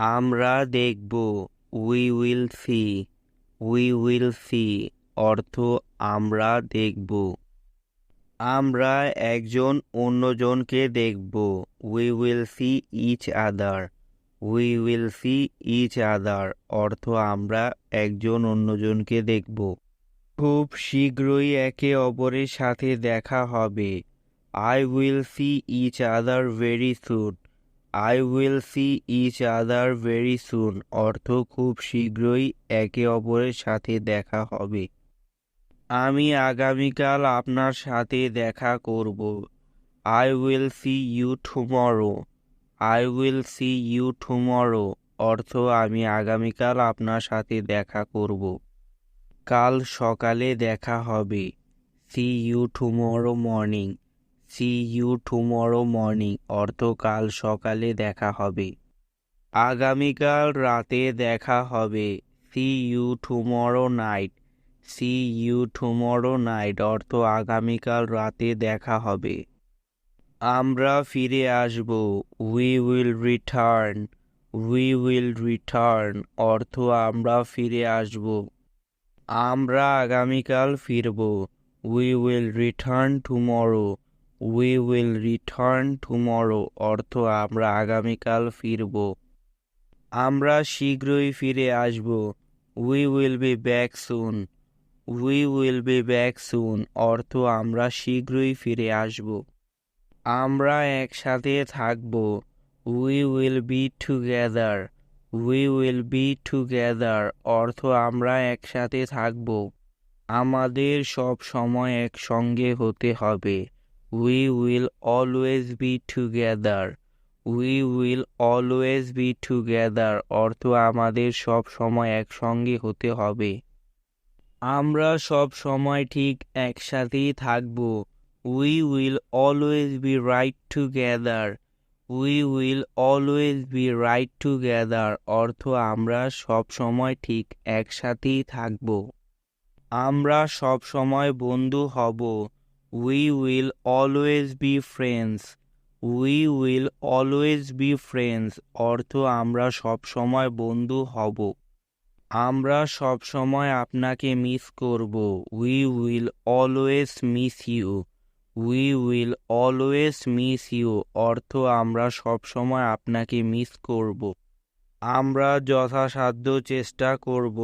আমরা দেখব, we will see. We will see অর্থ আমরা দেখব। আমরা একজন অন্যজনকে দেখব। We will see each other. We will see each other অর্থ আমরা একজন অন্যজনকে দেখব। খুব শীঘ্রই একে অপরের সাথে দেখা হবে। I will see each other very soon. I will see each other very soon অর্থ খুব শীঘ্রই একে অপরের সাথে দেখা হবে। আমি আগামীকাল আপনার সাথে দেখা করব। I will see you tomorrow. I will see you tomorrow অর্থ আমি আগামীকাল আপনার সাথে দেখা করব। কাল সকালে দেখা হবে। See you tomorrow morning. See you tomorrow morning অর্থ কাল সকালে দেখা হবে। আগামীকাল রাতে দেখা হবে। See you tomorrow night. See you tomorrow night অর্থ আগামীকাল রাতে দেখা হবে। আমরা ফিরে আসব। We will return. We will return অর্থ আমরা ফিরে আসব। আমরা আগামীকাল ফিরব। We will return tomorrow. We will return tomorrow অর্থ আমরা আগামীকাল ফিরব। আমরা শীঘ্রই ফিরে আসব। We will be back soon. We will be back soon অর্থ আমরা শীঘ্রই ফিরে আসব। আমরা একসাথে থাকব। We will B together. We will B together অর্থ আমরা একসাথে থাকব। আমাদের সব সময় একসঙ্গে হতে হবে। We will always be together. We will always be together অর্থ আমাদের সব সময় একসঙ্গে হতে হবে। আমরা সব সময় ঠিক একসাথেই থাকব। We will always be right together. We will always be right together অর্থ আমরা সব সময় ঠিক একসাথেই থাকব। আমরা সব সময় বন্ধু হব। We will always be friends. We will always be friends অর্থ আমরা সব সময় বন্ধু হব। আমরা সব সময় আপনাকে মিস করব। We will always miss you. We will always miss you অর্থ আমরা সব সময় আপনাকে মিস করব। আমরা যথাসাধ্য চেষ্টা করব।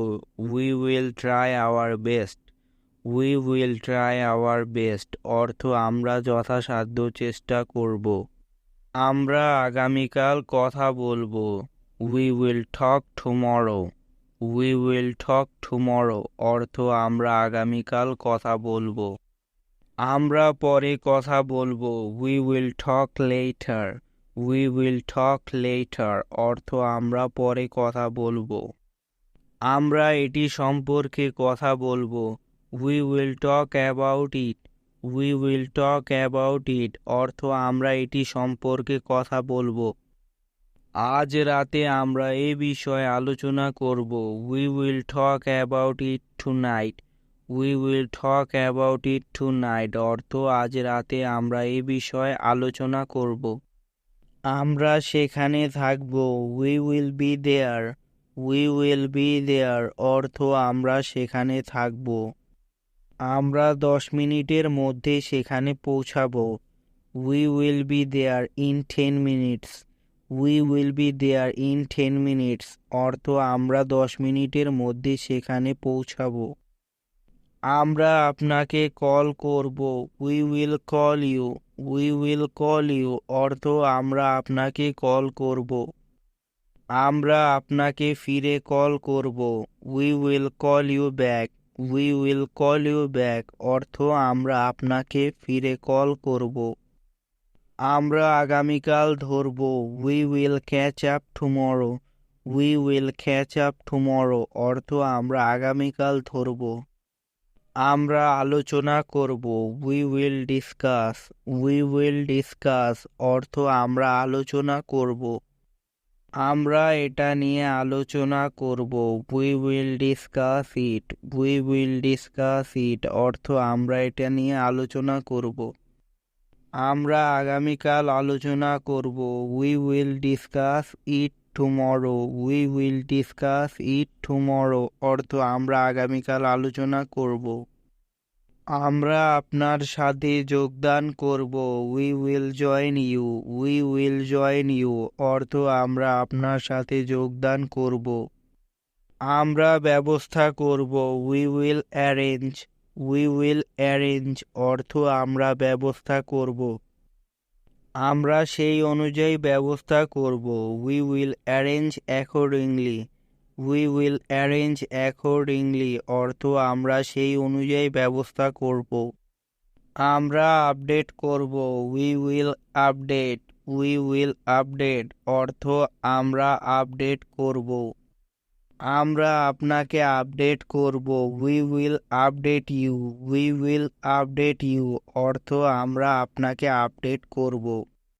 We will try our best. We will try our best অর্থ আমরা যথাসাধ্য চেষ্টা করব। আমরা আগামীকাল কথা বলবো। We will talk tomorrow. We will talk tomorrow অর্থ আমরা আগামীকাল কথা বলবো। আমরা পরে কথা বলবো। We will talk later. We will talk later অর্থ আমরা পরে কথা বলবো। আমরা এটি সম্পর্কে কথা বলবো। We will talk about it. We will talk about it অর্থ আমরা এটি সম্পর্কে কথা বলবো। আজ রাতে আমরা এ বিষয়ে আলোচনা করব। We will talk about it tonight. We will talk about it tonight অর্থ আজ রাতে আমরা এ বিষয়ে আলোচনা করব। আমরা সেখানে থাকব। We will be there. We will be there অর্থ আমরা সেখানে থাকব। আমরা 10 মিনিটের মধ্যে সেখানে পৌঁছাবো। We will be there in 10 minutes. We will be there in 10 minutes অর্থ আমরা 10 মিনিটের মধ্যে সেখানে পৌঁছাবো। আমরা আপনাকে কল করব। We will call you. We will call you অর্থ আমরা আপনাকে কল করব। আমরা আপনাকে ফিরে কল করব। We will call you back. We will call you back অর্থ আমরা আপনাকে ফিরে কল করব। আমরা আগামীকাল ধরব। We will catch up tomorrow. We will catch up tomorrow অর্থ আমরা আগামীকাল ধরব। আমরা আলোচনা করব। We will discuss. We will discuss অর্থ আমরা আলোচনা করব। আমরা এটা নিয়ে আলোচনা করব। We will discuss it. We will discuss it অর্থ আমরা এটা নিয়ে আলোচনা করব। আমরা আগামীকাল আলোচনা করব। We will discuss it tomorrow, we will discuss it tomorrow অর্থ আমরা আগামীকাল আলোচনা করব। আমরা আপনার সাথে যোগদান করব, we will join you, we will join you অর্থ আমরা আপনার সাথে যোগদান করব। আমরা ব্যবস্থা করব, we will arrange, we will arrange অর্থ আমরা ব্যবস্থা করব। আমরা সেই অনুযায়ী ব্যবস্থা করব, we will arrange accordingly, we will arrange accordingly অর্থ আমরা সেই অনুযায়ী ব্যবস্থা করব। আমরা আপডেট করব, we will update, we will update অর্থ আমরা আপডেট করব। আমরা আপনাকে আপডেট করব, we will update you, we will update you অর্থ আমরা আপনাকে আপডেট করব।